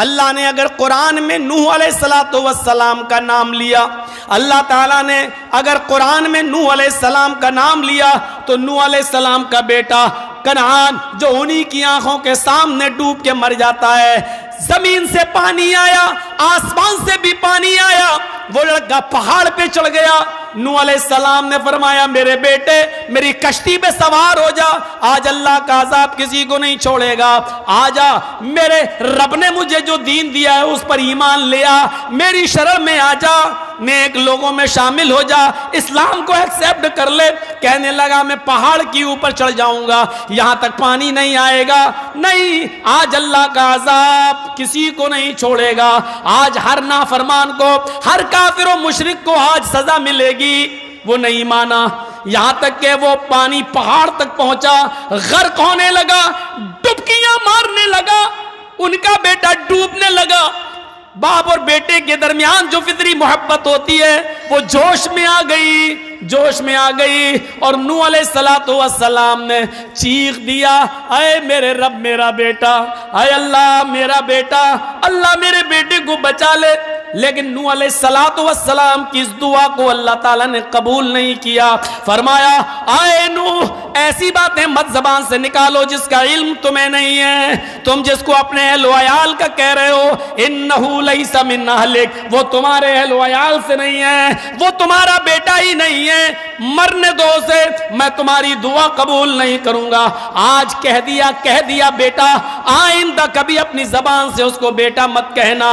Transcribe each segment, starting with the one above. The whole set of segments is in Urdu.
اللہ نے اگر قرآن میں نوح علیہ السلام کا نام لیا، اللہ تعالیٰ نے اگر قرآن میں نوح علیہ السلام کا نام لیا تو نوح علیہ السلام کا بیٹا کنعان جو انہی کی آنکھوں کے سامنے ڈوب کے مر جاتا ہے، زمین سے پانی آیا، آسمان سے بھی پانی آیا، وہ لڑکا پہاڑ پہ چڑھ گیا، نوح علیہ السلام نے فرمایا میرے بیٹے میری کشتی پہ سوار ہو جا، آج اللہ کا عذاب کسی کو نہیں چھوڑے گا، آجا میرے رب نے مجھے جو دین دیا ہے اس پر ایمان لیا، میری شرع میں آجا، نیک لوگوں میں شامل ہو جا، اسلام کو ایکسیپٹ کر لے۔ کہنے لگا میں پہاڑ کی اوپر چڑھ جاؤں گا، یہاں تک پانی نہیں آئے گا، نہیں، آج اللہ کا عذاب کسی کو نہیں چھوڑے گا، آج ہر نافرمان کو، ہر کافر و مشرک کو آج سزا ملے گی۔ وہ نہیں مانا، یہاں تک کہ وہ پانی پہاڑ تک پہنچا، غرق ہونے لگا، ڈبکیاں مارنے لگا، ان کا بیٹا ڈوبنے لگا۔ باپ اور بیٹے کے درمیان جو فطری محبت ہوتی ہے وہ جوش میں آ گئی، جوش میں آ گئی، اور نوح علیہ السلام نے چیخ دیا، اے میرے رب میرا بیٹا، اے اللہ میرا بیٹا، اللہ میرے بیٹے کو بچا لے۔ لیکن نوح علیہ السلام کی اس دعا کو اللہ تعالیٰ نے قبول نہیں کیا، فرمایا اے نوح ایسی باتیں مت زبان سے نکالو جس کا علم تمہیں نہیں ہے، تم جس کو اپنے اہل و عیال کا کہہ رہے ہو، انہو لیس من اہلک، وہ تمہارے اہل و عیال سے نہیں ہے، وہ تمہارا بیٹا ہی نہیں ہے، مرنے دو اسے، میں تمہاری دعا قبول نہیں کروں گا۔ آج کہہ دیا بیٹا، آئندہ کبھی اپنی زبان سے اس کو بیٹا مت کہنا۔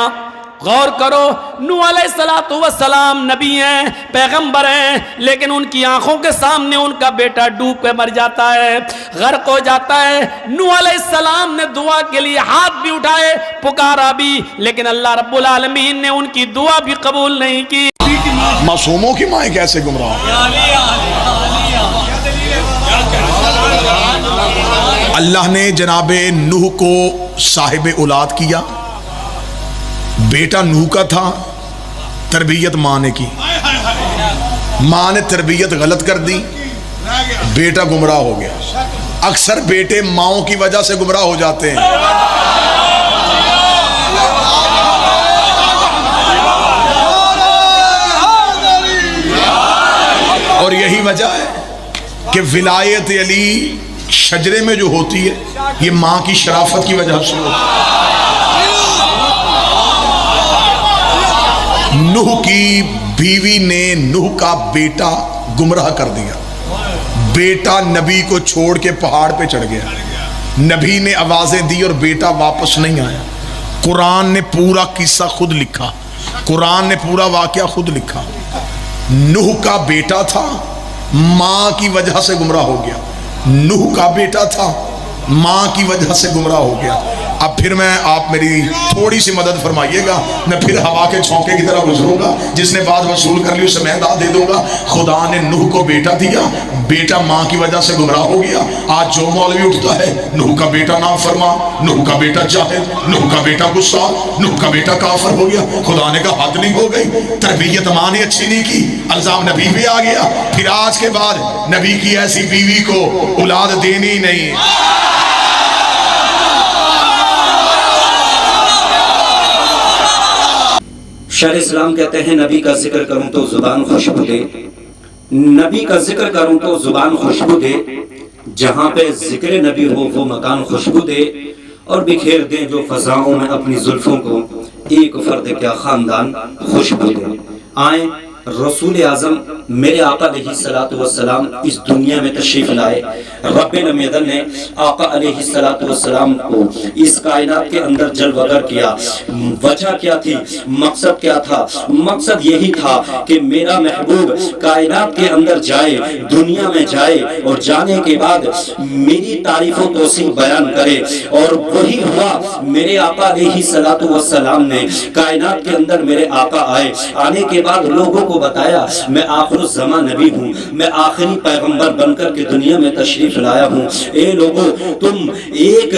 غور کرو، نوح علیہ السلام نبی ہیں، پیغمبر ہیں، لیکن ان کی آنکھوں کے سامنے ان کا بیٹا ڈوب کے مر جاتا ہے، غرق ہو جاتا ہے۔ نوح علیہ السلام نے دعا کے لیے ہاتھ بھی اٹھائے، پکارا بھی، لیکن اللہ رب العالمین نے ان کی دعا بھی قبول نہیں کی۔ معصوموں کی مائیں کیسے گمراہ؟ اللہ نے جناب نوح کو صاحب اولاد کیا، بیٹا نوح کا تھا، تربیت ماں نے کی، ماں نے تربیت غلط کر دی، بیٹا گمراہ ہو گیا۔ اکثر بیٹے ماؤں کی وجہ سے گمراہ ہو جاتے ہیں۔ اور یہی وجہ ہے کہ ولایت علی شجرے میں جو ہوتی ہے یہ ماں کی شرافت کی وجہ سے ہوتی ہے۔ نوح کی بیوی نے نوح کا بیٹا گمراہ کر دیا، بیٹا نبی کو چھوڑ کے پہاڑ پہ چڑھ گیا، نبی نے آوازیں دی اور بیٹا واپس نہیں آیا۔ قرآن نے پورا قصہ خود لکھا، قرآن نے پورا واقعہ خود لکھا۔ نوح کا بیٹا تھا، ماں کی وجہ سے گمراہ ہو گیا، نوح کا بیٹا تھا، ماں کی وجہ سے گمراہ ہو گیا۔ اب پھر میں آپ میری تھوڑی سی مدد فرمائیے گا، میں پھر ہوا کے چھونکے کی طرح گزروں گا، جس نے بات وصول کر لی اسے میں داد دے دوں گا۔ خدا نے نوح کو بیٹا دیا، بیٹا ماں کی وجہ سے گمراہ ہو گیا۔ آج جو مولوی اٹھتا ہے نوح کا بیٹا نام فرما، نوح کا بیٹا جاہل، نوح کا بیٹا غصہ، نوح کا بیٹا کافر ہو گیا، خدا نے کہا حد نہیں ہو گئی، تربیت ماں نے اچھی نہیں کی، الزام نبی بھی آ گیا۔ پھر آج کے بعد نبی کی ایسی بیوی کو اولاد دینی نہیں۔ شیخ اسلام کہتے ہیں نبی کا ذکر کروں تو زبان خوشبو دے، نبی کا ذکر کروں تو زبان خوشبو دے، جہاں پہ ذکر نبی ہو وہ مکان خوشبو دے، اور بکھیر دیں جو فضاؤں میں اپنی زلفوں کو، ایک فرد کیا خاندان خوشبو دے۔ آئیں رسول اعظم میرے آقا علیہ السلام اس دنیا میں تشریف لائے، رب نمیدن نے آقا علیہ السلام کو اس کائنات کے اندر جلوگر کیا۔ وجہ کیا تھی؟ مقصد کیا تھا؟ مقصد یہی تھا کہ میرا محبوب کائنات کے اندر جائے، دنیا میں جائے، اور جانے کے بعد میری تعریف و توصیف بیان کرے، اور وہی ہوا۔ میرے آقا علیہ السلام نے کائنات کے اندر میرے آقا آئے، آنے کے بعد لوگوں کو بتایا میں آقا آخر الزمان نبی ہوں، میں آخری پیغمبر بن کر کے دنیا میں تشریف لایا ہوں۔ اے لوگوں، تم ایک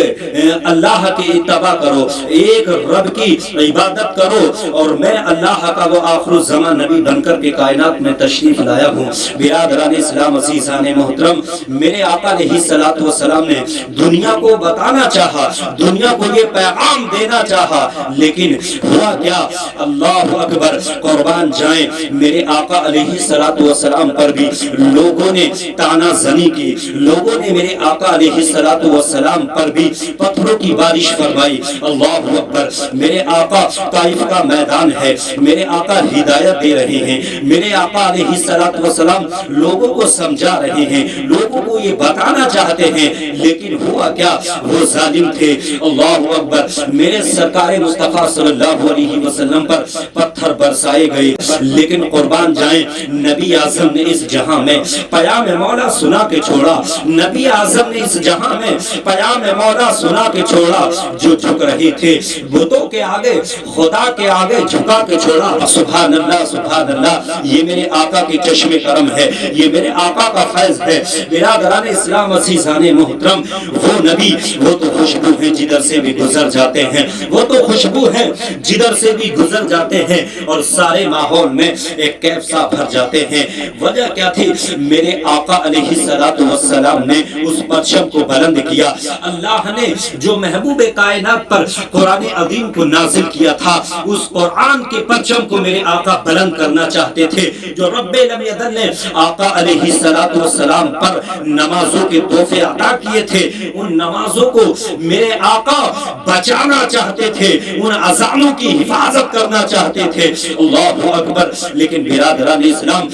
اللہ کی اتباع کرو، ایک رب کی عبادت کرو، اور میں اللہ کا وہ آخر الزمان نبی بن کر کے کائنات میں تشریف لایا ہوں۔ برادران اسلام عزیزان محترم، میرے آقا علیہ السلام نے دنیا کو بتانا چاہا، دنیا کو یہ پیغام دینا چاہا، لیکن ہوا کیا؟ اللہ اکبر، قربان جائیں، میرے آقا علیہ السلام پر بھی لوگوں نے تانا زنی کی، لوگوں نے میرے آقا علیہ السلام پر بھی پتھروں کی بارش فرمائی۔ اللہ اکبر، میرے آقا طائف کا میدان ہے، میرے آقا ہدایت دے رہے ہیں، میرے آقا علیہ السلام لوگوں کو سمجھا رہے ہیں، لوگوں کو یہ بتانا چاہتے ہیں، لیکن ہوا کیا؟ وہ ظالم تھے۔ اللہ اکبر، میرے سرکار مصطفیٰ صلی اللہ علیہ وسلم پر پتھر برسائے گئے، لیکن قربان جائیں، نبی اعظم نے اس جہاں میں پیام مولا سنا کے چھوڑا، نبی اعظم نے اس جہاں میں پیام مولا سنا کے چھوڑا۔ جو جھک رہے تھے بتوں کے آگے، خدا کے آگے جھکا کے چھوڑا۔ سبحان اللہ، سبحان اللہ، یہ میرے آقا کی چشم کرم ہے، یہ میرے آقا کا فیض ہے۔ برادران اسلام عزیزان محترم، وہ نبی، وہ تو خوشبو ہے جدھر سے بھی گزر جاتے ہیں، وہ تو خوشبو ہے جدھر سے بھی گزر جاتے ہیں، اور سارے ماحول میں ایک کیف سا بھر جاتے ہیں۔ وجہ کیا تھی؟ میرے آقا علیہ السلام نے اس پرچم کو بلند کیا۔ اللہ نے جو محبوب کائنات پر قرآن عظیم کو نازل کیا تھا، اس قرآن کے پرچم کو میرے آقا بلند کرنا چاہتے تھے۔ جو رب لم یزل نے آقا علیہ السلام پر نمازوں کے تحفے عطا کیے تھے، ان نمازوں کو میرے آقا بچانا چاہتے تھے، ان اذانوں کی حفاظت کرنا چاہتے تھے۔ اللہ اکبر، لیکن برادران اسلام،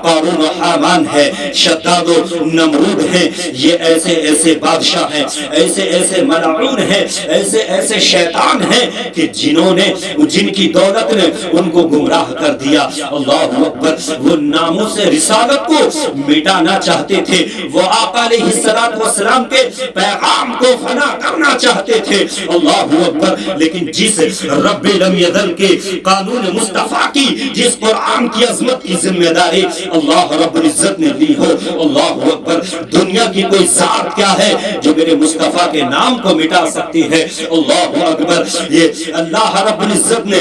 قارون و حامان ہے، شداد و نمرود ہیں، یہ ایسے ایسے بادشاہ ہیں، ایسے ایسے ملعون ہیں، ایسے ایسے شیطان ہیں کہ جنہوں نے، جن کی دولت نے ان کو گمراہ کر دیا۔ اللہ اکبر، وہ ناموس رسالت کو مٹانا چاہتے تھے، وہ آقا علیہ السلام کے پیغام کو فنا کرنا چاہتے تھے۔ اللہ اکبر، لیکن جس رب لم یزل کے قانون مصطفیٰ کی، جس قرآن کی عظمت کی ذمہ داری اللہ رب العزت نے لی ہو، اللہ اکبر، دنیا کی کوئی ذات کیا ہے جو میرے مصطفیٰ کے نام کو مٹا سکتی ہے؟ اللہ اکبر، یہ اللہ رب العزت نے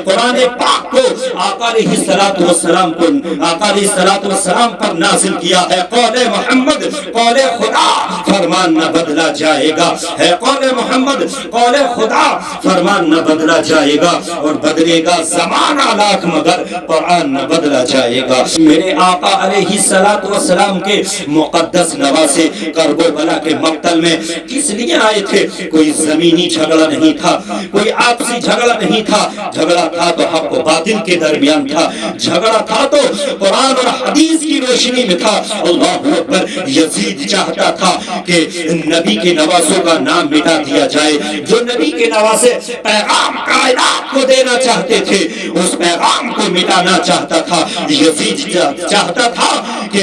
قرآن پاک کو آقا علیہ السلام کو، آقا علیہ السلام پر نازل کیا ہے۔ قول محمد قول خدا، فرمان نہ بدلا جائے گا، ہے قول محمد قول خدا، فرمان نہ بدلا جائے گا، اور بدلے گا زمانہ لاکھ مگر قرآن نہ بدلا جائے گا۔ میرے آقا علیہ السلام کے مقدس نواسے کرب و بلا کے مقتل میں کس لیے آئے تھے؟ کوئی زمینی جھگڑا نہیں تھا، کوئی آپسی جھگڑا نہیں تھا، جھگڑا تھا تو حق و باطل کے درمیان تھا، جھگڑا تھا تو قرآن اور حدیث کی روشنی میں تھا۔ اللہ اکبر، یزید چاہتا تھا کہ نبی کے نواسوں کا نام مٹا دیا جائے، جو نبی کے نواسے پیغام کائنات کو دینا چاہتے تھے، اس پیغام کو مٹانا چاہتا تھا۔ یزید چاہتا تھا کہ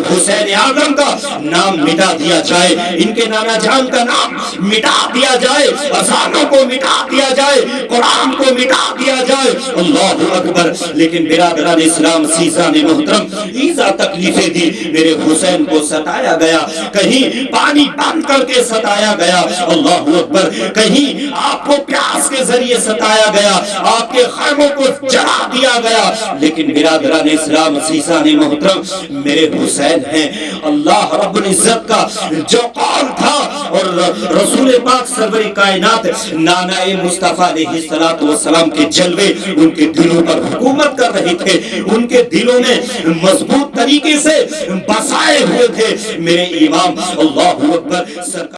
حسین اعظم کا نام مٹا دیا جائے، ان کے نانا جان کا نام مٹا دیا جائے، اذانوں کو مٹا دیا جائے، قرآن کو مٹا دیا جائے۔ اللہ اکبر، لیکن برادران اسلام عزیزان محترم، ایزا تکلیفیں دی، میرے حسین کو ستایا گیا، کہیں پانی بند کر کے ستایا گیا، اللہ اکبر، کہیں آپ کو پیاس کے ذریعے ستایا گیا، آپ کے خیموں کو جلا دیا گیا، لیکن برادران اسلام عزیزان محترم، میرے حسین ہیں۔ اللہ رب العزت کا جو قول تھا، اور رسول پاک سرور کائنات نانا مصطفیٰ علیہ السلام کے جلوے ان کے دلوں پر حکومت کر رہے تھے، ان کے دلوں میں مضبوط طریقے سے بسائے ہوئے تھے۔ میرے امام اللہ اکبر